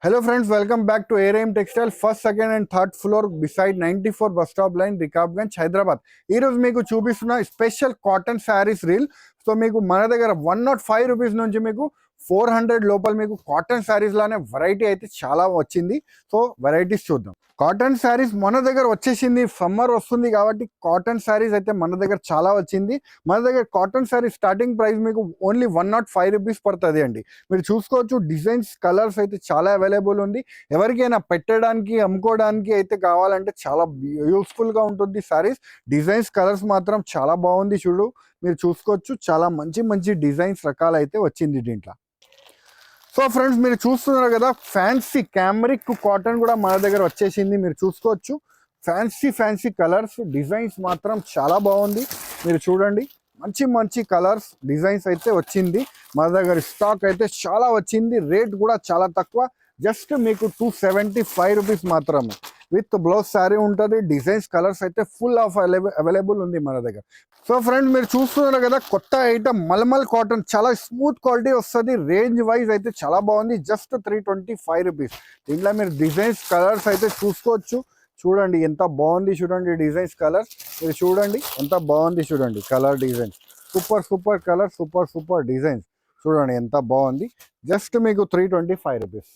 Hello friends, welcome back to ARM Textile first, second and third floor beside 94 bus stop line Rikabganj, Hyderabad. ఈ రోజు మీకు చూపిస్తున్న special cotton saris reel. So మీకు మన దగ్గర 105 rupees నుంచి మీకు 400 లోపల మీకు కాటన్ శారీస్ లానే వెరైటీ అయితే చాలా వచ్చింది. సో వెరైటీస్ చూద్దాం. కాటన్ శారీస్ మన దగ్గర వచ్చేసింది, సమ్మర్ వస్తుంది కాబట్టి కాటన్ శారీస్ అయితే మన దగ్గర చాలా వచ్చింది. మన దగ్గర కాటన్ శారీ స్టార్టింగ్ ప్రైస్ మీకు ఓన్లీ 105 రూపీస్ పడుతుంది అండి. మీరు చూసుకోవచ్చు, డిజైన్స్ కలర్స్ అయితే చాలా అవైలబుల్ ఉంది. ఎవరికైనా పెట్టడానికి అమ్ముకోవడానికి అయితే కావాలంటే చాలా యూస్ఫుల్గా ఉంటుంది శారీస్. డిజైన్స్ కలర్స్ మాత్రం చాలా బాగుంది. చూడు, మీరు చూసుకోవచ్చు, చాలా మంచి మంచి డిజైన్స్ రకాలు అయితే వచ్చింది దీంట్లో. సో ఫ్రెండ్స్, మీరు చూస్తున్నారు కదా, ఫ్యాన్సీ క్యామరిక్ కాటన్ కూడా మన దగ్గర వచ్చేసింది. మీరు చూసుకోవచ్చు, ఫ్యాన్సీ కలర్స్, డిజైన్స్ మాత్రం చాలా బాగుంది. మీరు చూడండి, మంచి మంచి కలర్స్, డిజైన్స్ అయితే వచ్చింది. మన దగ్గర స్టాక్ అయితే చాలా వచ్చింది. రేట్ కూడా చాలా తక్కువ, జస్ట్ మీకు 275 రూపీస్ మాత్రమే. విత్ బ్లౌజ్ శారీ ఉంటుంది. డిజైన్స్ కలర్స్ అయితే ఫుల్ ఆఫ్ అవైలబుల్ ఉంది మన దగ్గర. సో ఫ్రెండ్స్, మీరు చూస్తున్నారు కదా, కొత్త ఐటమ్ మల్మల్ కాటన్, చాలా స్మూత్ క్వాలిటీ వస్తుంది. రేంజ్ వైజ్ అయితే చాలా బాగుంది. Just 325 rupees. దీంట్లో మీరు డిజైన్స్ కలర్స్ అయితే చూసుకోవచ్చు. చూడండి ఎంత బాగుంది, చూడండి డిజైన్స్ కలర్స్. మీరు చూడండి ఎంత బాగుంది, చూడండి colour designs, super colour, super designs. చూడండి ఎంత బాగుంది. జస్ట్ మీకు 325 రూపీస్.